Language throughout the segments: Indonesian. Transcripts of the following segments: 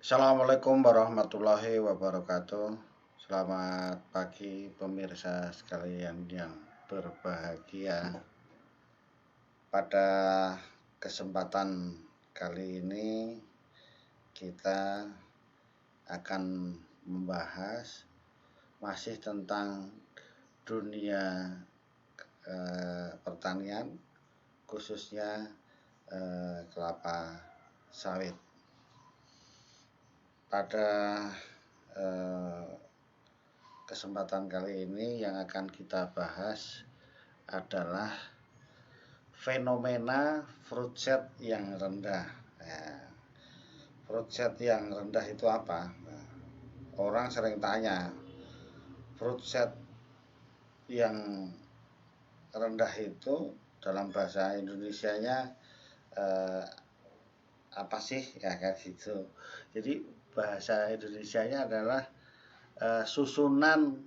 Assalamualaikum warahmatullahi wabarakatuh. Selamat pagi pemirsa sekalian yang berbahagia. Pada kesempatan kali ini kita akan membahas masih tentang dunia pertanian, khususnya kelapa sawit. Pada kesempatan kali ini yang akan kita bahas adalah fenomena fruit set yang rendah. Fruit set yang rendah itu apa? Orang sering tanya, fruit set yang rendah itu dalam bahasa Indonesianya apa sih? Ya kayak gitu. Jadi bahasa Indonesianya adalah susunan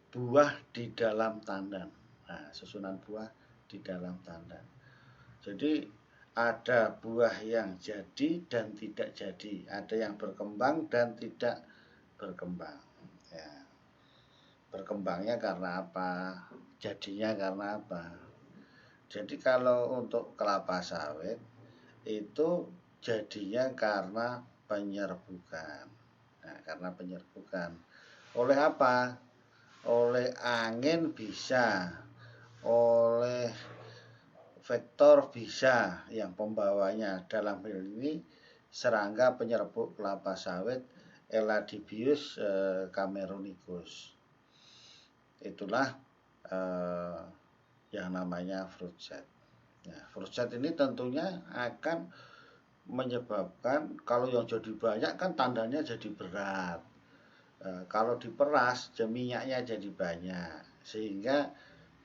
buah di dalam tandan. Nah, susunan buah di dalam tandan. Jadi ada buah yang jadi dan tidak jadi, ada yang berkembang dan tidak berkembang. Ya. Berkembangnya karena apa? Jadinya karena apa? Jadi kalau untuk kelapa sawit itu jadinya karena penyerbukan. Nah, karena penyerbukan. Oleh apa? Oleh angin bisa, oleh vektor bisa yang pembawanya dalam hal ini serangga penyerbuk kelapa sawit Eladibius cameronicus. Itulah yang namanya fruit set. Nah, fruit set ini tentunya akan menyebabkan kalau yang jadi banyak kan tandanya jadi berat. Kalau diperas minyaknya jadi banyak, sehingga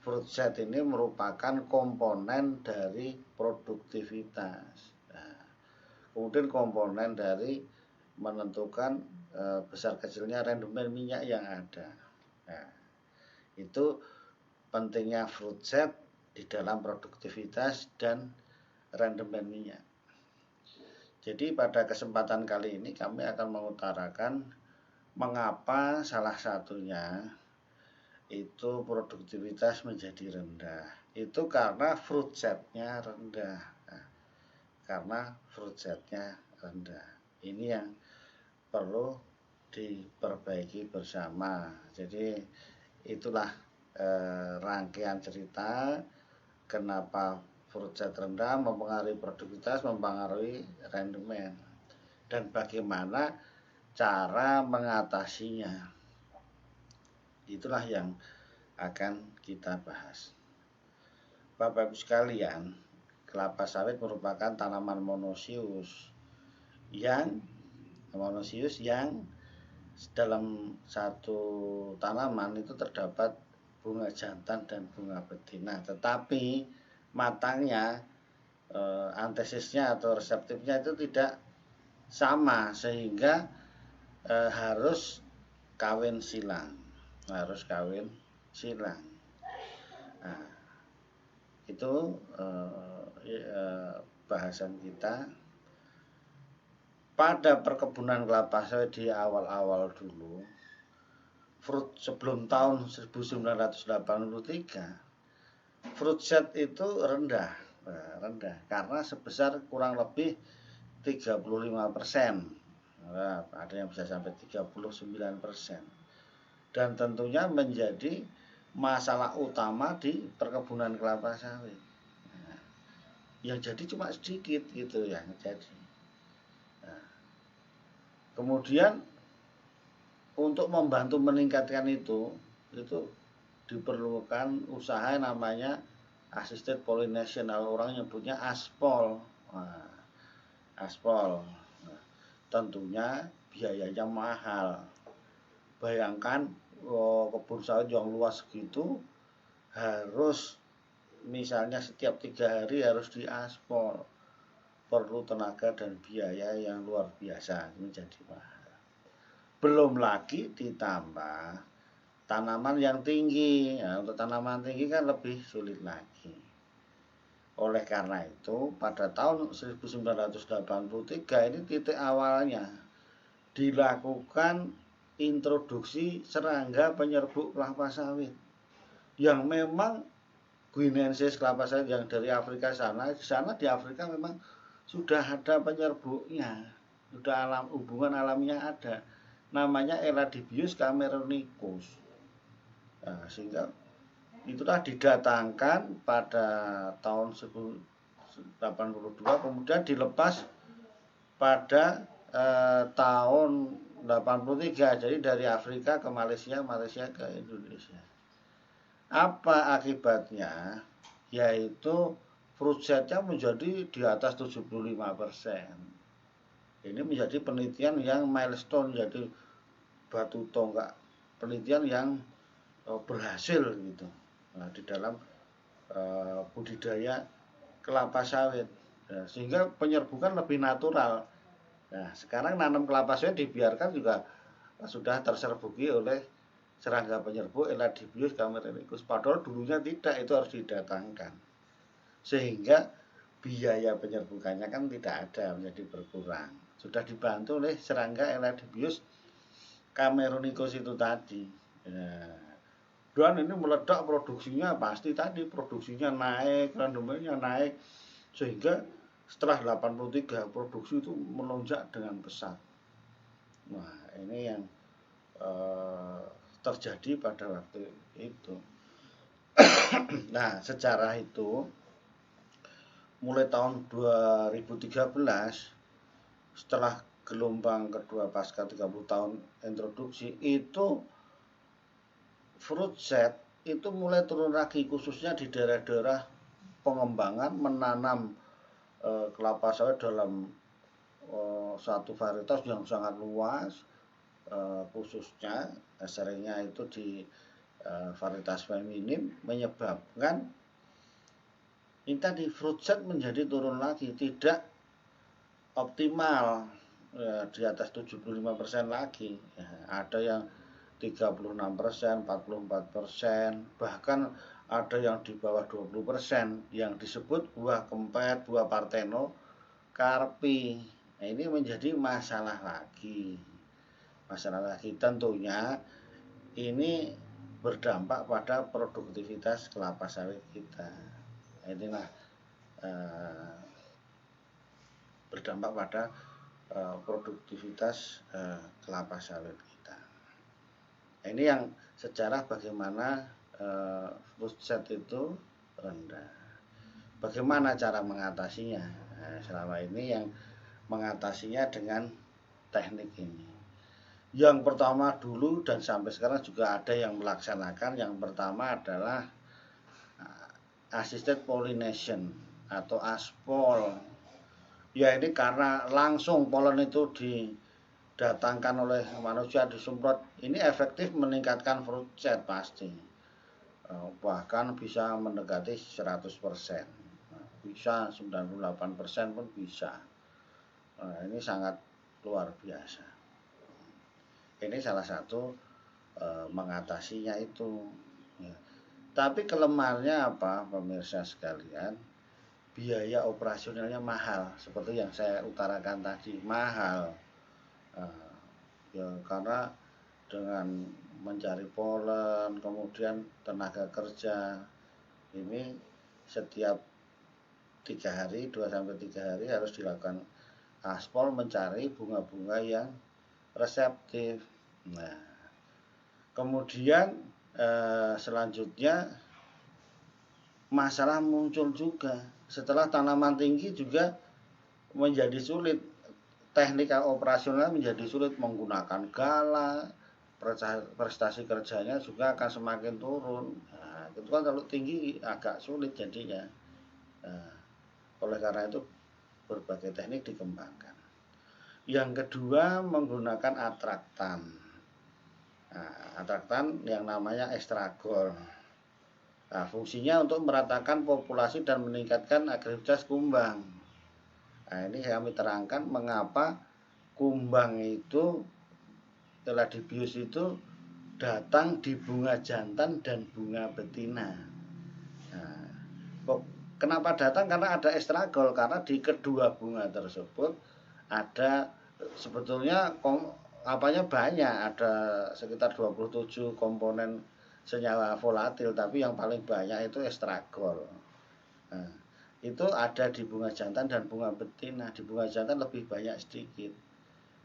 fruit set ini merupakan komponen dari produktivitas. Nah, kemudian komponen dari menentukan besar kecilnya rendemen minyak yang ada. Nah, itu pentingnya fruit set di dalam produktivitas dan rendemen minyak. Jadi pada kesempatan kali ini kami akan mengutarakan mengapa salah satunya itu produktivitas menjadi rendah. Itu karena fruit setnya rendah. Nah, karena fruit setnya rendah. Ini yang perlu diperbaiki bersama. Jadi itulah rangkaian cerita kenapa fruit set rendah mempengaruhi produktivitas, mempengaruhi rendemen, dan bagaimana cara mengatasinya. Itulah yang akan kita bahas. Bapak Ibu sekalian, kelapa sawit merupakan tanaman monosius yang dalam satu tanaman itu terdapat bunga jantan dan bunga betina, tetapi matangnya antesisnya atau reseptifnya itu tidak sama, sehingga harus kawin silang. Nah, itu bahasan kita. Pada perkebunan kelapa sawit di awal-awal dulu, fruit sebelum tahun 1983, fruit set itu rendah karena sebesar kurang lebih 35%. Nah, ada yang bisa sampai 39%. Dan tentunya menjadi masalah utama di perkebunan kelapa sawit. Nah, yang jadi cuma sedikit gitu ya jadi. Nah, kemudian untuk membantu meningkatkan itu diperlukan usaha yang namanya assisted pollination, orang nyebutnya aspol. Nah, aspol. Nah, tentunya biayanya mahal. Bayangkan kebun sawit yang luas segitu harus misalnya setiap 3 hari harus diaspol, perlu tenaga dan biaya yang luar biasa, menjadi mahal. Belum lagi ditambah tanaman yang tinggi. Nah, untuk tanaman tinggi kan lebih sulit lagi. Oleh karena itu pada tahun 1983 ini titik awalnya dilakukan introduksi serangga penyerbuk kelapa sawit yang memang Guinensis kelapa sawit yang dari Afrika sana, di Afrika memang sudah ada penyerbuknya, sudah hubungan alamiah ada, namanya Eladibius cameronicus. Nah, sehingga itulah didatangkan pada tahun 1982, kemudian dilepas pada tahun 83, jadi dari Afrika ke Malaysia, Malaysia ke Indonesia. Apa akibatnya? Yaitu fruit setnya menjadi di atas 75%. Ini menjadi penelitian yang milestone, jadi batu tonggak penelitian yang berhasil gitu. Nah, di dalam budidaya kelapa sawit. Nah, sehingga penyerbukan lebih natural. Nah, sekarang nanam kelapa sawit dibiarkan juga sudah terserbuki oleh serangga penyerbuk Eladibius cameronicus. Padahal dulunya tidak, itu harus didatangkan. Sehingga biaya penyerbukannya kan tidak ada, menjadi berkurang. Sudah dibantu oleh serangga Eladibius cameronicus itu tadi. Dan ini meledak produksinya, pasti tadi produksinya naik, randomnya naik, sehingga setelah 83 produksi itu melonjak dengan pesat. Nah, ini yang terjadi pada waktu itu. Nah, sejarah itu mulai tahun 2013 setelah gelombang kedua pasca 30 tahun introduksi itu fruit set itu mulai turun lagi, khususnya di daerah-daerah pengembangan menanam kelapa sawit dalam satu varietas yang sangat luas, khususnya seringnya itu di varietas feminim, menyebabkan ini tadi fruit set menjadi turun lagi, tidak optimal, di atas 75% lagi. Ada yang 36%, 44%, bahkan ada yang di bawah 20% yang disebut buah kempet, buah parteno, karpi. Nah, ini menjadi masalah lagi. Tentunya ini berdampak pada produktivitas kelapa sawit kita. Inilah berdampak pada produktivitas kelapa sawit kita. Ini yang sejarah bagaimana fruit set itu rendah. Bagaimana cara mengatasinya? Nah, selama ini yang mengatasinya dengan teknik ini. Yang pertama dulu dan sampai sekarang juga ada yang melaksanakan. Yang pertama adalah assisted pollination atau aspol. Ya, ini karena langsung polen itu didatangkan oleh manusia, disemprot. Ini efektif meningkatkan fruit set pasti. Bahkan bisa mendekati 100%. Bisa 98% pun bisa. Ini sangat luar biasa. Ini salah satu mengatasinya itu. Ya. Tapi kelemahannya apa, pemirsa sekalian? Biaya operasionalnya mahal, seperti yang saya utarakan tadi, mahal. Ya, karena dengan mencari polen, kemudian tenaga kerja, ini setiap 3 hari, 2-3 hari harus dilakukan aspol mencari bunga-bunga yang reseptif. Nah, kemudian selanjutnya masalah muncul juga setelah tanaman tinggi juga menjadi sulit, teknik operasional menjadi sulit, menggunakan gala, prestasi kerjanya juga akan semakin turun. Nah, itu kan kalau tinggi agak sulit jadinya. Nah, oleh karena itu berbagai teknik dikembangkan. Yang kedua, menggunakan atraktan. Nah, atraktan yang namanya estragol. Nah, fungsinya untuk meratakan populasi dan meningkatkan agresivitas kumbang. Nah, ini kami terangkan mengapa kumbang itu, Eladibius itu datang di bunga jantan dan bunga betina. Nah, kenapa datang? Karena ada estragol, karena di kedua bunga tersebut ada sebetulnya apanya banyak, ada sekitar 27 komponen senyawa volatil, tapi yang paling banyak itu estragol. Nah, itu ada di bunga jantan dan bunga betina. Di bunga jantan lebih banyak sedikit.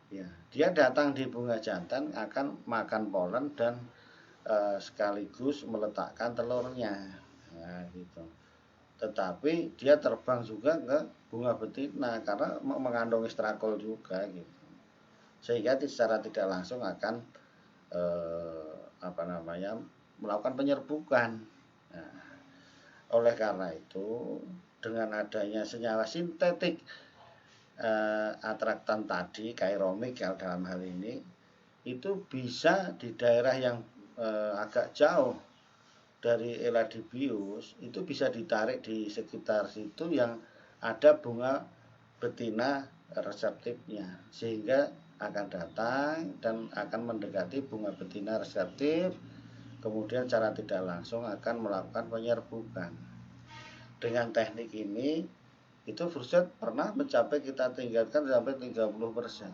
Ya, dia datang di bunga jantan akan makan polen dan sekaligus meletakkan telurnya. Nah, gitu. Tetapi dia terbang juga ke bunga betina karena mengandung estragol juga gitu. Sehingga secara tidak langsung akan melakukan penyerbukan. Nah, oleh karena itu dengan adanya senyawa sintetik atraktan tadi, kairomik dalam hal ini, itu bisa di daerah yang agak jauh dari Eladibius, itu bisa ditarik di sekitar situ yang ada bunga betina reseptifnya, sehingga akan datang dan akan mendekati bunga betina reseptif, kemudian secara tidak langsung akan melakukan penyerbukan. Dengan teknik ini itu fruit pernah mencapai kita tingkatkan sampai 30%.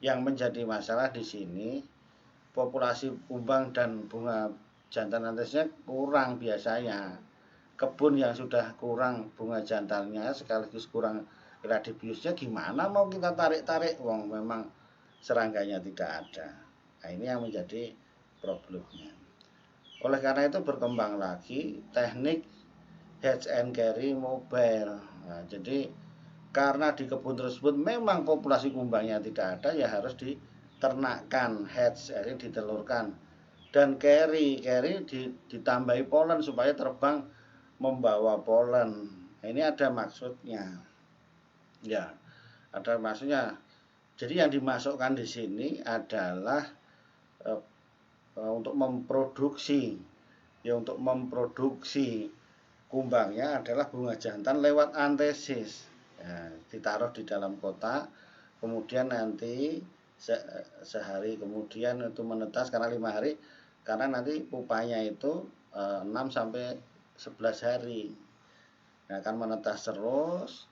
Yang menjadi masalah di sini populasi kumbang dan bunga jantan antesnya kurang biasanya. Kebun yang sudah kurang bunga jantannya sekaligus kurang Eladibiusnya, gimana mau kita tarik-tarik wong memang serangganya tidak ada. Nah, ini yang menjadi problemnya. Oleh karena itu berkembang lagi teknik hatch and carry mobile. Nah, jadi karena di kebun tersebut memang populasi kumbangnya tidak ada, ya harus diternakkan, hatch, ditelurkan, dan carry ditambahi polen supaya terbang membawa polen. Ini ada maksudnya. Ya, ada maksudnya. Jadi yang dimasukkan di sini adalah untuk memproduksi, untuk memproduksi kumbangnya adalah bunga jantan lewat antesis. Ya, ditaruh di dalam kotak, kemudian nanti sehari kemudian itu menetas karena 5 hari, karena nanti pupanya itu 6 sampai 11 hari. Nah, akan menetas terus,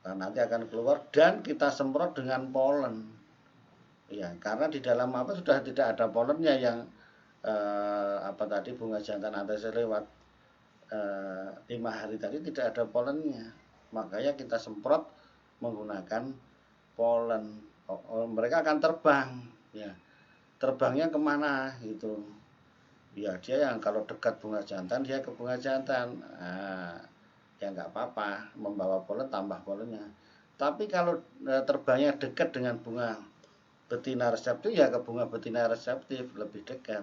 nanti akan keluar dan kita semprot dengan polen. Ya, karena di dalam sudah tidak ada polennya yang bunga jantan antesis lewat 5 hari tadi tidak ada polennya, makanya kita semprot menggunakan polen. Mereka akan terbang, ya. Terbangnya kemana gitu? Ya dia yang kalau dekat bunga jantan dia ke bunga jantan. Nah, ya nggak apa-apa, membawa polen tambah polennya. Tapi kalau terbangnya dekat dengan bunga betina reseptif, ya ke bunga betina reseptif lebih dekat.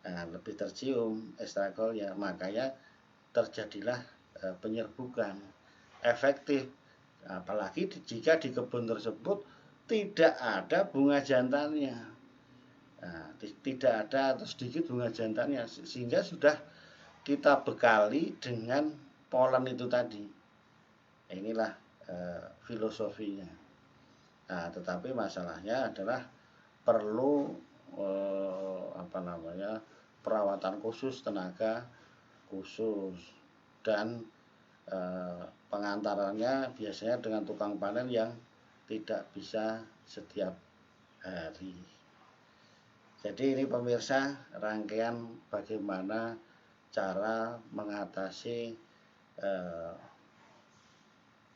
Nah, lebih tercium estragolnya, makanya terjadilah penyerbukan efektif. Apalagi jika di kebun tersebut tidak ada bunga jantannya, tidak ada atau sedikit bunga jantannya, sehingga sudah kita bekali dengan polen itu tadi. Inilah filosofinya. Nah, tetapi masalahnya adalah perlu perawatan khusus, tenaga khusus, dan pengantarannya biasanya dengan tukang panen yang tidak bisa setiap hari. Jadi ini pemirsa, rangkaian bagaimana cara mengatasi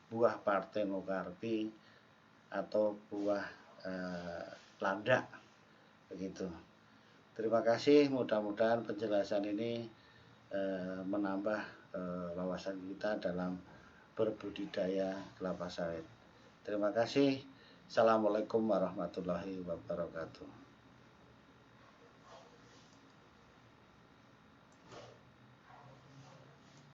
buah Parthenocarpi atau buah landak begitu. Terima kasih, mudah-mudahan penjelasan ini menambah wawasan kita dalam berbudidaya kelapa sawit. Terima kasih. Assalamualaikum warahmatullahi wabarakatuh.